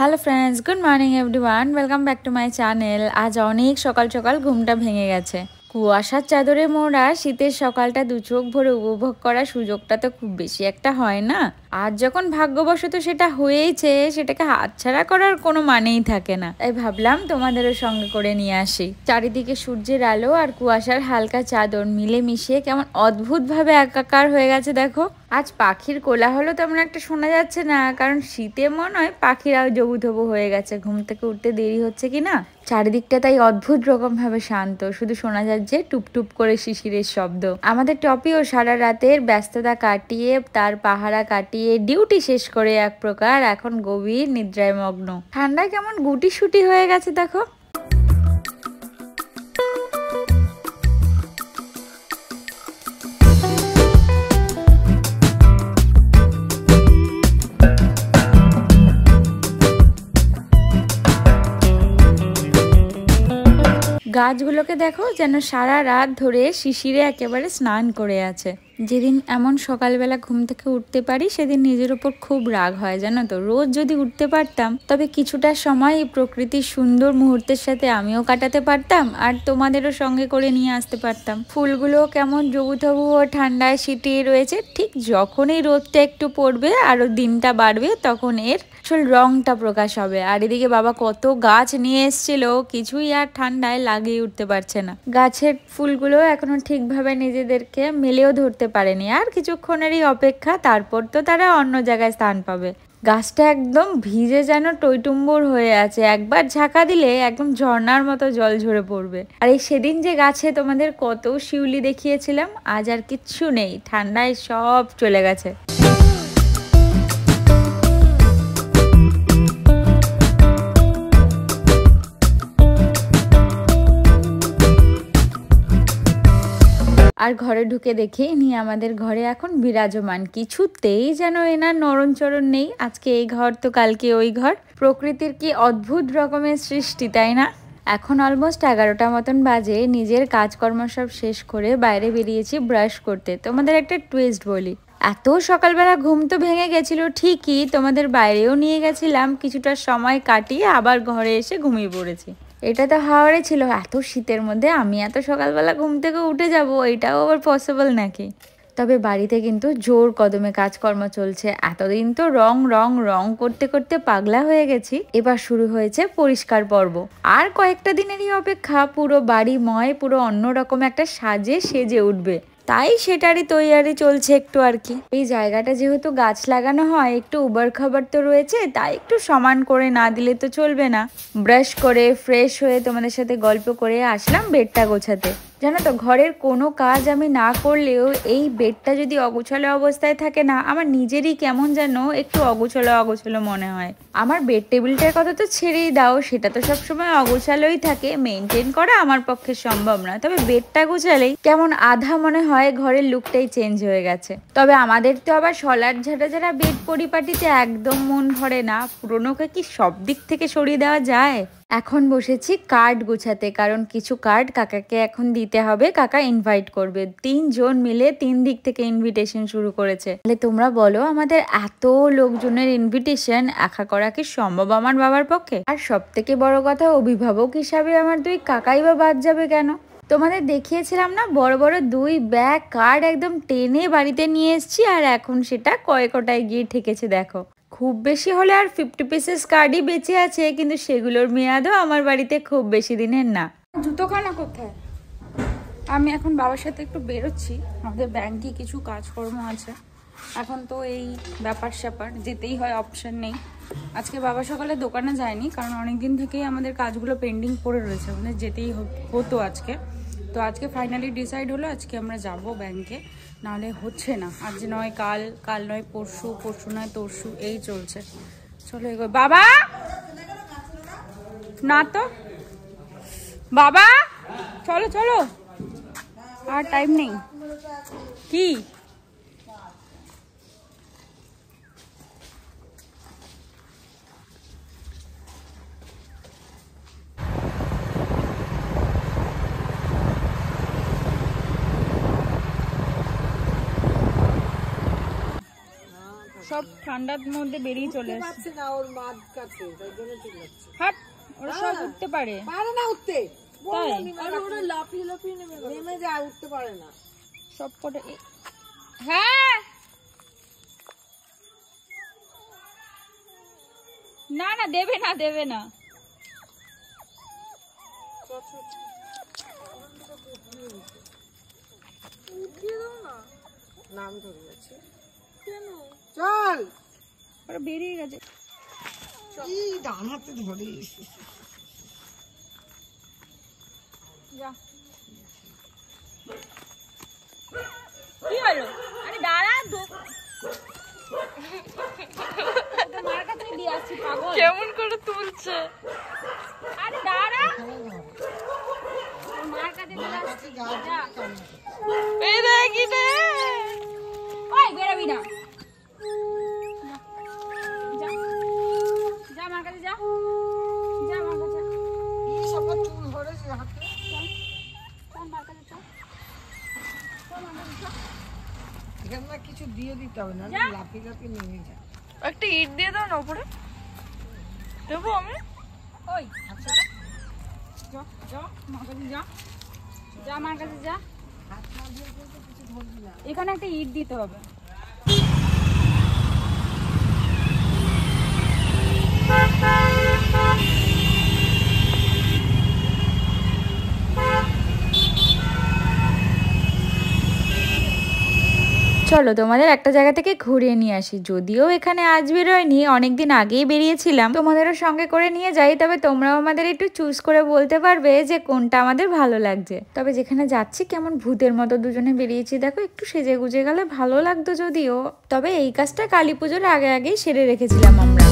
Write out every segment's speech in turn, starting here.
Hello friends, good morning everyone, welcome back to my channel. আজ অনেক সকাল সকাল ঘুমটা ভেঙে গেছে। কুয়াশার চাদরে মোড়া শীতের সকালটা দু চোখ ভরে উপভোগ করার সুযোগটা তো খুব বেশি একটা হয় না। আর যখন ভাগ্যবশত সেটা হয়েইছে, সেটাকে হাতছাড়া করার কোনো মানেই থাকে না। তাই ভাবলাম তোমাদেরও সঙ্গে করে নিয়ে আসি। চারিদিকে সূর্যের আলো আর কুয়াশার হালকা চাদর মিলে মিশিয়ে কেমন অদ্ভুতভাবে একাকার হয়ে গেছে দেখো। আজ পাখির কোলাহলও তেমন একটা শোনা যাচ্ছে না, কারণ শীতে মনে হয় পাখিরাও জবুথবু হয়ে গেছে, ঘুম থেকে উঠতে দেরি হচ্ছে কিনা। চারিদিকটা তাই অদ্ভুত রকম ভাবে শান্ত, শুধু শোনা যাচ্ছে টুপটুপ করে শিশিরের শব্দ। আমাদের টপিও সারা রাতের ব্যস্ততা কাটিয়ে, তার পাহারা কাটিয়ে, ডিউটি শেষ করে এক প্রকার এখন গভীর নিদ্রায় মগ্ন। ঠান্ডায় কেমন গুটি সুটি হয়ে গেছে দেখো। গাছগুলোকে দেখো যেন সারা রাত ধরে শিশিরে একেবারে স্নান করে আছে। যেদিন এমন সকালবেলা ঘুম থেকে উঠতে পারি সেদিন নিজের উপর খুব রাগ হয়, জানো তো। রোজ যদি উঠতে পারতাম তবে কিছুটা সময় এই প্রকৃতির সুন্দর মুহূর্তের সাথে আমিও কাটাতে পারতাম আর তোমাদেরও সঙ্গে করে নিয়ে আসতে পারতাম। ফুলগুলো কেমন জবুথবু ও ঠান্ডায় সিটিয়ে রয়েছে। ঠিক যখনই রোদটা একটু পড়বে আরো দিনটা বাড়বে, তখন এর আসল রংটা প্রকাশ হবে। আর এদিকে বাবা কত গাছ নিয়ে এসেছিল, কিছুই আর ঠান্ডায় লাগিয়ে উঠতে পারছে না। গাছের ফুলগুলো এখনো ঠিকভাবে নিজেদেরকে মেলেও ধরতে পারেনি। আর কিছুক্ষণেরই অপেক্ষা, তারপর তো তারা অন্য জায়গায় স্থান পাবে। গাছটা একদম ভিজে যেন টইটুম্বুর হয়ে আছে, একবার ঝাঁকা দিলে একদম ঝর্ণার মতো জল ঝরে পড়বে। আর এই সেদিন যে গাছে তোমাদের কত শিউলি দেখিয়েছিলাম, আজ আর কিচ্ছু নেই, ঠান্ডায় সব চলে গেছে। আর ঘরে ঢুকে দেখি ইনি আমাদের ঘরে এখন বিরাজমান। কিছুতেই যেন এনার নড়নচড়ন নেই। আজকে এই ঘর তো কালকে ওই ঘর। প্রকৃতির কি অদ্ভুত রকমের সৃষ্টি, তাই না? এখন অলমোস্ট 11টা মতন বাজে। নিজের কাজকর্ম সব শেষ করে বাইরে বেরিয়েছি ব্রাশ করতে। তোমাদের একটা টুইস্ট বলি, এত সকালবেলা ঘুম তো ভেঙে গেছিল ঠিকই, তোমাদের বাইরেও নিয়ে গেছিলাম, কিছুটা সময় কাটিয়ে আবার ঘরে এসে ঘুমিয়ে পড়েছি। এটা তো হাওড়ে ছিল, এত শীতের মধ্যে আমি এত সকালবেলা ঘুম থেকে উঠে যাব, এটাও আবার পসিবল নাকি? তবে বাড়িতে কিন্তু জোর কদমে কাজকর্ম চলছে। এতদিন তো রং রং রং করতে করতে পাগলা হয়ে গেছি, এবার শুরু হয়েছে পরিষ্কার পর্ব। আর কয়েকটা দিনেরই অপেক্ষা, পুরো বাড়িময় পুরো অন্যরকম একটা সাজে সেজে উঠবে। তাই সেটারই তৈয়ারি চলছে একটু আর কি। এই জায়গাটা যেহেতু গাছ লাগানো হয়, একটু উবড় খাবার তো রয়েছে, তাই একটু সমান করে না দিলে তো চলবে না। ব্রাশ করে ফ্রেশ হয়ে তোমাদের সাথে গল্প করে আসলাম বেডটা গোছাতে। জানো তো, ঘরের কোনো কাজ আমি না করলেও এই বেডটা যদি অগোছালো অবস্থায় থাকে না, আমার নিজেরই কেমন যেন একটু অগোছালো অগোছালো মনে হয়। আমার বেড টেবিলটার কথা তো ছেড়েই দাও, সেটা তো সবসময় অগোছালোই থাকে, মেনটেন করা আমার পক্ষে সম্ভব না। তবে বেডটা গোছালেই কেমন আধা মনে হয় ঘরের লুকটাই চেঞ্জ হয়ে গেছে। তবে আমাদের তো আবার সলার ঝাড়া ঝাড়া বেড পরিপাটিতে একদম মন ভরে না। পুরোনোকে কি সব দিক থেকে সরিয়ে দেওয়া যায়? এখন বসেছি কার্ড গোছাতে, কারণ কিছু কার্ড কাকাকে এখন দিতে হবে। কাকা ইনভাইট করবে, 3 জন মিলে 3 দিক থেকে ইনভিটেশন শুরু করেছে। তাহলে তোমরা বলো, আমাদের এত লোকজনের ইনভিটেশন একা করা কি সম্ভব আমার বাবার পক্ষে? আর সব থেকে বড় কথা, অভিভাবক হিসাবে আমার 2 কাকাই বা বাদ যাবে কেন? তোমাদের দেখিয়েছিলাম না, বড় বড় 2 ব্যাগ কার্ড একদম টেনে বাড়িতে নিয়ে এসেছি, আর এখন সেটা কয়কটায় গিয়ে ঠেকেছে দেখো। খুব বেশি হলে আর 50 পিসেস কার্ডই বেঁচে আছে, কিন্তু সেগুলোর মেয়াদও আমার বাড়িতে খুব বেশি দিনের না। জুতোখানা কোথায়? আমি এখন বাবার সাথে একটু বেরোচ্ছি, আমাদের ব্যাংকে কিছু কাজকর্ম আছে। এখন তো এই ব্যাপার স্যাপার যেতেই হয়, অপশন নেই। আজকে বাবা সকালে দোকানে যায়নি, কারণ অনেকদিন থেকেই আমাদের কাজগুলো পেন্ডিং পড়ে রয়েছে, আমাদের যেতেই হতো আজকে। তো আজকে ফাইনালি ডিসাইড হলো আজকে আমরা যাব ব্যাংকে, নাহলে হচ্ছে না। আজ নয় কাল, কাল নয় পরশু, পরশু নয় তরশু, এই চলছে। চলো এগো। বাবা না তো, বাবা চলো চলো, আর টাইম নেই। কি সব ঠান্ডার মধ্যে বেরিয়ে চলে আসছে না ওর মাদ কাছে তাই জন্য ঠিক লাগছে। হাট ওরা সব উঠতে পারে না উঠতে, তাই আর ওরা লাফিয়ে লাফিয়ে নেমে যায়, উঠতে পারে না সব কটা। হ্যাঁ না না দেবে না দেবে না। নাম ধরে যাচ্ছে কেন? চল ওরা বেরিয়ে গেছে। কি ডান হাতে ধরিস যা কি হলো? আরে দাঁড়া মার কাছে দিয়ে আসছি পাগল। কেমন করে তুলছে? আরে দাঁড়া মার কাছে দিয়ে আসছি। যা এই দেখি রে, ওই বেরোবি না। যা যা মার কাছে যা, যা মার কাছে। কি সব চুল ধরেছে হাতে। চল মার কাছে চল, চল মার কাছে চল। এখানে না কিছু দিয়ে দিতে হবে না, লাফিয়ে লাফিয়ে নেমে যায়। একটা ইট দিয়ে দাও না উপরে, দেবো আমি। ওই আচ্ছা যা যা মার কাছে যা, যা মার কাছে যা। হাত না দিয়ে কিন্তু কিছু ধরবি না। এখানে একটা ইট দিতে হবে। চলো তোমাদের একটা জায়গা থেকে ঘুরিয়ে নিয়ে আসি। যদিও এখানে আজ বেরোয়নি, অনেকদিন আগেই বেরিয়েছিলাম। তোমাদেরও সঙ্গে করে নিয়ে যাই, তবে তোমরাও আমাদের একটু চুজ করে বলতে পারবে যে কোনটা আমাদের ভালো লাগছে। তবে যেখানে যাচ্ছি কেমন ভূতের মতো দুজনে বেরিয়েছি দেখো, একটু সেজে গুজে গেলে ভালো লাগতো যদিও। তবে এই কাজটা কালী পুজোর আগে আগেই সেরে রেখেছিলাম আমরা।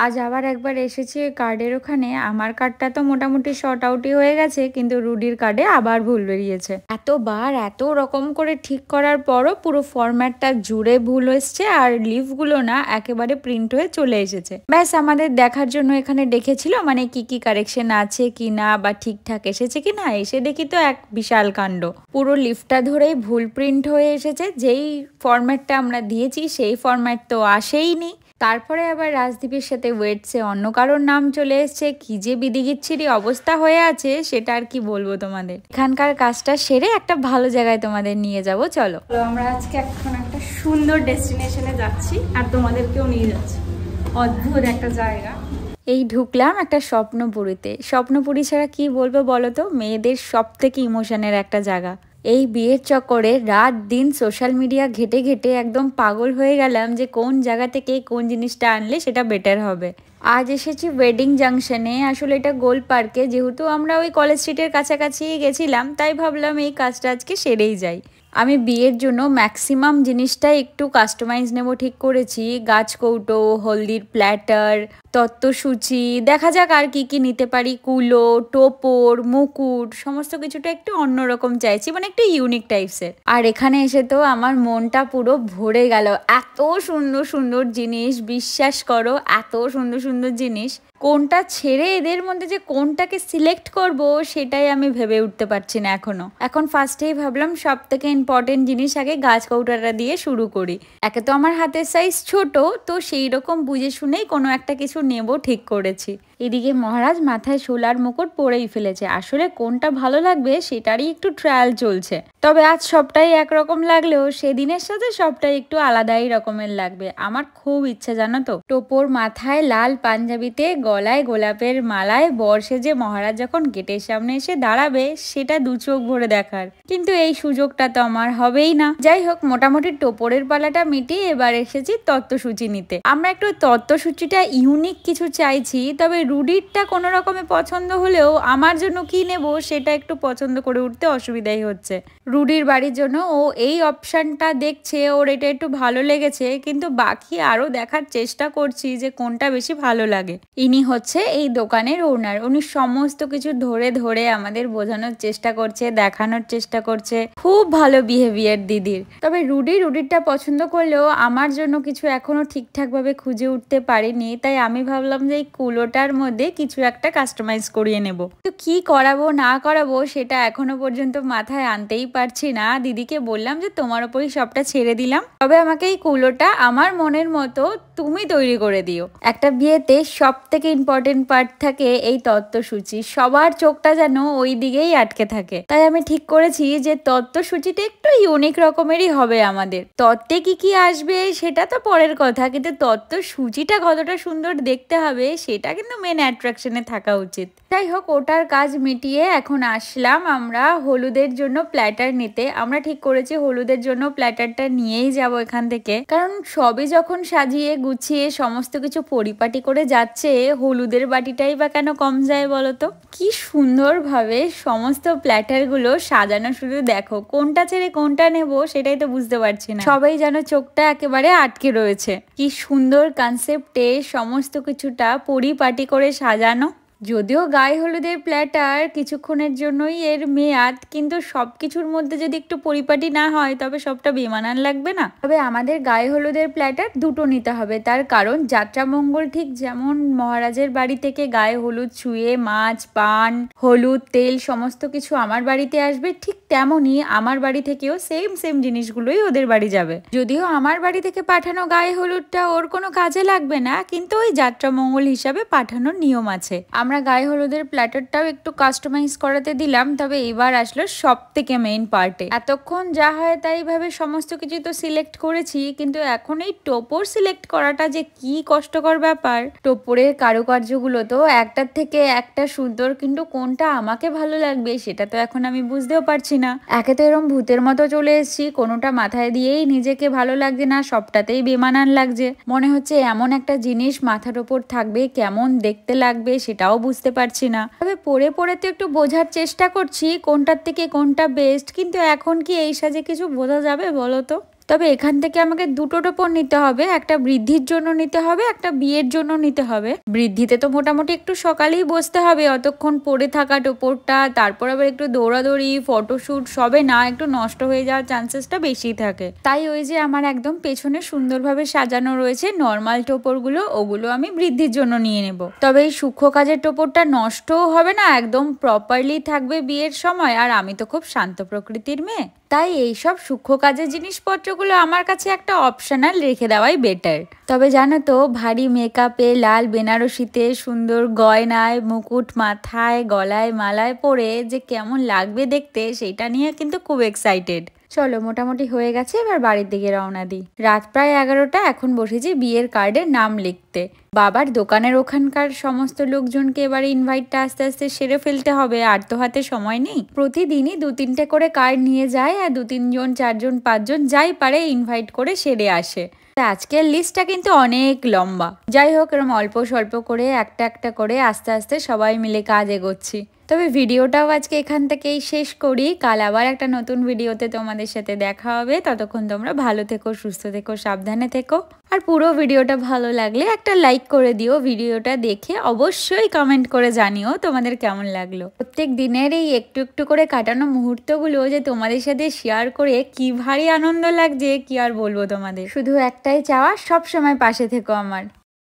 আজ আবার একবার এসেছি কার্ডের ওখানে। আমার কার্ডটা তো মোটামুটি শর্ট আউটই হয়ে গেছে, কিন্তু রুডির কার্ডে আবার ভুল বেরিয়েছে। এতবার এত রকম করে ঠিক করার পরও পুরো ফরম্যাটটা জুড়ে ভুল এসছে, আর লিফগুলো না একেবারে প্রিন্ট হয়ে চলে এসেছে। ব্যাস আমাদের দেখার জন্য এখানে ডেকেছিল, মানে কি কি কারেকশন আছে কি না বা ঠিকঠাক এসেছে কি না। এসে দেখি তো এক বিশাল কাণ্ড, পুরো লিফটটা ধরেই ভুল প্রিন্ট হয়ে এসেছে। যেই ফরম্যাটটা আমরা দিয়েছি সেই ফরম্যাট তো আসেইনি। তারপরে আবার রাজদীপের সাথে ওয়েটসে অন্য কারোর নাম চলে এসছে। কি যে বিদিগিচ্ছিরি অবস্থা হয়ে আছে সেটা আর কি বলবো তোমাদের। এখানকার কাজটা সেরে একটা ভালো জায়গায় তোমাদের নিয়ে যাব, চলো। আমরা আজকে এখন একটা সুন্দর ডেস্টিনেশনে যাচ্ছি আর তোমাদেরকেও নিয়ে যাচ্ছি। অদ্ভুত একটা জায়গা। এই ঢুকলাম একটা স্বপ্নপুরীতে। স্বপ্নপুরী ছাড়া কি বলবো বলো তো, মেয়েদের সব থেকে ইমোশনের একটা জায়গা। এই বিয়ের চক্করে রাত দিন সোশ্যাল মিডিয়া ঘেটে ঘেটে একদম পাগল হয়ে গেলাম যে কোন জায়গা থেকে কোন জিনিসটা আনলে সেটা বেটার হবে। আজ এসেছি ওয়েডিং জাংশনে, আসলে এটা গোল পার্কে। যেহেতু আমরা ওই কলেজ স্ট্রিটের কাছাকাছি গেছিলাম, তাই ভাবলাম এই কাজটা আজকে সেরেই যাই। আমি বিয়ের জন্য ম্যাক্সিমাম জিনিসটাই একটু কাস্টমাইজ নেব ঠিক করেছি। গাছ কৌটো, হলদির প্ল্যাটার, তত্ত্বসূচি, দেখা যাক আর কি কি নিতে পারি। কুলো, টোপর, মুকুট, সমস্ত কিছুটা একটু অন্যরকম চাইছি, মানে একটু ইউনিক টাইপসের। আর এখানে এসে তো আমার মনটা পুরো ভরে গেল। এত সুন্দর সুন্দর জিনিস, বিশ্বাস করো এত সুন্দর সুন্দর জিনিস। কোনটা ছেড়ে এদের মধ্যে যে কোনটাকে সিলেক্ট করব সেটাই আমি ভেবে উঠতে পারছি না এখনো। এখন ফার্স্টেই ভাবলাম সব থেকে ইম্পর্টেন্ট জিনিস আগে গাছ কৌটাটা দিয়ে শুরু করি। একে তো আমার হাতের সাইজ ছোট, তো সেই রকম বুঝে শুনেই কোনো একটা কিছু নেব ঠিক করেছি। এদিকে মহারাজ মাথায় সোলার মুকুট পরেই ফেলেছে। আসলে কোনটা ভালো লাগবে সেটারই একটু ট্রায়াল চলছে। তবে আজ সবটাই একরকম লাগলেও সেদিনের সাথে সবটাই একটু আলাদাই রকমের লাগবে। আমার খুব ইচ্ছা জানো তো, টোপর মাথায়, লাল পাঞ্জাবিতে, গলায় গোলাপের মালায় বর সেজে মহারাজ যখন গেটের সামনে এসে দাঁড়াবে সেটা দু চোখ ভরে দেখার। কিন্তু এই সুযোগটা তো আমার হবেই না। যাই হোক, মোটামুটি টোপরের পালাটা মিটিয়ে এবার এসেছি তত্ত্বসূচি নিতে। আমরা একটু তত্ত্বসূচিটা ইউনিক কিছু চাইছি। তবে রুডিরটা কোনো রকমে পছন্দ হলেও আমার জন্য কি নেব সেটা একটু পছন্দ করে উঠতে অসুবিধাই হচ্ছে। রুডির বাড়ির জন্য ও এই অপশানটা দেখছে, ওর এটা একটু ভালো লেগেছে, কিন্তু বাকি আরো দেখার চেষ্টা করছি যে কোনটা বেশি ভালো লাগে। ইনি হচ্ছে এই দোকানের ওনার। উনি সমস্ত কিছু ধরে ধরে আমাদের বোঝানোর চেষ্টা করছে, দেখানোর চেষ্টা করছে। খুব ভালো বিহেভিয়ার দিদির। তবে রুডিরটা পছন্দ করলেও আমার জন্য কিছু এখনো ঠিকঠাক ভাবে খুঁজে উঠতে পারিনি। তাই আমি ভাবলাম যে এই কুলোটার মধ্যে কিছু একটা কাস্টমাইজ করিয়ে নেব। তো কি করাবো না করাবো সেটা এখনো পর্যন্ত মাথায় আনতেই পারছি না। দিদিকে বললাম যে তোমার ওপরই সবটা ছেড়ে দিলাম, তবে আমাকে এই কুলোটা আমার মনের মতো তুমি তৈরি করে দিও। একটা বিয়েতে সব থেকে ইম্পর্টেন্ট পার্ট থাকে এই তত্ত্বসূচি, সবার চোখটা যেন ওই দিকেই আটকে থাকে। তাই আমি ঠিক করেছি যে তত্ত্বসূচিটা একটু ইউনিক রকমেরই হবে আমাদের। তত্ত্বে কি কি আসবে সেটা তো পরের কথা, কিন্তু তত্ত্বসূচিটা কতটা সুন্দর দেখতে হবে সেটা কিন্তু মেন অ্যাট্রাকশনে থাকা উচিত। যাই হোক, ওটার কাজ মিটিয়ে এখন আসলাম আমরা হলুদের জন্য প্ল্যাটার নিতে। আমরা ঠিক করেছি হলুদের জন্য প্ল্যাটারটা নিয়েই যাব এখান থেকে, কারণ সবই যখন সাজিয়ে গুছিয়ে সমস্ত কিছু পরিপাটি করে যাচ্ছে, হলুদের বাটিটাই বা কেন কম যায় বলতো। কি সুন্দরভাবে সমস্ত প্ল্যাটারগুলো সাজানো, শুধু দেখো কোনটা ছেড়ে কোনটা নেব সেটাই তো বুঝতে পারছি না। সবাই যেন চোখটা একেবারে আটকে রয়েছে। কি সুন্দর কনসেপ্টে সমস্ত কিছুটা পরিপাটি করে সাজানো। যদিও গায়ে হলুদের প্ল্যাটার কিছুক্ষণের জন্যই এর মেয়াদ, কিন্তু সবকিছুর মধ্যে যদি একটু পরিপাটি না হয় তবে সবটা বেমানান লাগবে না। তবে আমাদের গায়ে হলুদের প্ল্যাটার দুটো নিতে হবে, তার কারণ যাত্রামঙ্গল ঠিক যেমন মহারাজের বাড়ি থেকে গায়ে হলুদ ছুঁয়ে মাছ পান হলুদ তেল সমস্ত কিছু আমার বাড়িতে আসবে, ঠিক তেমনই আমার বাড়ি থেকেও সেম জিনিসগুলোই ওদের বাড়ি যাবে। যদিও আমার বাড়ি থেকে পাঠানো গায়ে হলুদটা ওর কোনো কাজে লাগবে না, কিন্তু ওই যাত্রামঙ্গল হিসাবে পাঠানোর নিয়ম আছে। আমরা গায়ে হলুদের প্ল্যাটারটাও একটু কাস্টমাইজ করাতে দিলাম। তবে এবার আসলো সব থেকে মেইন পার্টে। এতক্ষণ যা হয় তাই ভাবে সমস্ত কিছু তো সিলেক্ট করেছি, কিন্তু এখন এই টোপর সিলেক্ট করাটা যে কি কষ্টকর ব্যাপার। টোপরের কারুকার্যগুলো তো একটার থেকে একটা সুন্দর, কিন্তু কোনটা আমাকে ভালো লাগবে সেটা তো এখন আমি বুঝতেও পারছি না। একে তো এরম ভূতের মতো চলে এসেছি, কোনোটা মাথায় দিয়েই নিজেকে ভালো লাগছে না, সবটাতেই বেমানান লাগছে। মনে হচ্ছে এমন একটা জিনিস মাথার ওপর থাকবে কেমন দেখতে লাগবে সেটাও বুঝতে পারছি না। তবে পরে তো একটু বোঝার চেষ্টা করছি কোনটার থেকে কোনটা বেস্ট, কিন্তু এখন কি এই সাজে কিছু বোঝা যাবে বলো তো? তবে এখান থেকে আমাকে দুটো টোপর নিতে হবে, একটা বৃদ্ধির জন্য নিতে হবে, একটা বিয়ের জন্য নিতে হবে। বৃদ্ধিতে তো মোটামুটি একটু সকালেই বসতে হবে, অতক্ষণ পরে থাকা টোপরটা, তারপর আবার একটু দৌড়াদৌড়ি ফটোশুট সবে না একটু নষ্ট হয়ে যাওয়ার চান্সেসটা বেশি থাকে। তাই ওই যে আমার একদম পেছনে সুন্দরভাবে সাজানো রয়েছে নর্মাল টোপরগুলো, ওগুলো আমি বৃদ্ধির জন্য নিয়ে নেব। তবে এই সূক্ষ্ম কাজের টোপরটা নষ্টও হবে না, একদম প্রপারলি থাকবে বিয়ের সময়। আর আমি তো খুব শান্ত প্রকৃতির মেয়ে, তাই এইসব সূক্ষ্ম কাজের জিনিসপত্রগুলো আমার কাছে একটা অপশনাল রেখে দেওয়াই বেটার। তবে জানো তো, ভারী মেকআপে লাল বেনারসিতে সুন্দর গয়নায় মুকুট মাথায় গলায় মালায় পরে যে কেমন লাগবে দেখতে, সেটা নিয়ে কিন্তু খুব এক্সাইটেড। চলো মোটামুটি হয়ে গেছে, এবার বাড়ির দিকে রওনা দিই। রাত প্রায় 11টা, এখন বসেছি বিয়ের কার্ডের নাম লিখতে। বাবার দোকানের ওখানকার সমস্ত লোকজনকে এবার ইনভাইটটা আস্তে আস্তে সেরে ফেলতে হবে, আর তো হাতে সময় নেই। প্রতিদিনই 2-3টে করে কার্ড নিয়ে যায়, আর 2-3 জন 4 জন 5 জন যাই পারে ইনভাইট করে সেরে আসে। আজকের লিস্টটা কিন্তু অনেক লম্বা। যাই হোক, এরকম অল্প স্বল্প করে একটা একটা করে আস্তে আস্তে সবাই মিলে কাজ এগোচ্ছি। তবে ভিডিওটাও আজকে এখান থেকেই শেষ করি। কাল আবার একটা নতুন ভিডিওতে তোমাদের সাথে দেখা হবে। ততক্ষণ তোমরা ভালো থেকো, সুস্থ থেকো, সাবধানে থেকো। আর পুরো ভিডিওটা ভালো লাগলে একটা লাইক করে দিও। ভিডিওটা দেখে অবশ্যই কমেন্ট করে জানিও তোমাদের কেমন লাগলো। প্রত্যেক দিনের এই একটু একটু করে কাটানো মুহূর্তগুলো যে তোমাদের সাথে শেয়ার করে কি ভারী আনন্দ লাগছে, কি আর বলবো তোমাদের। শুধু একটাই চাওয়া, সব সময় পাশে থেকো আমার।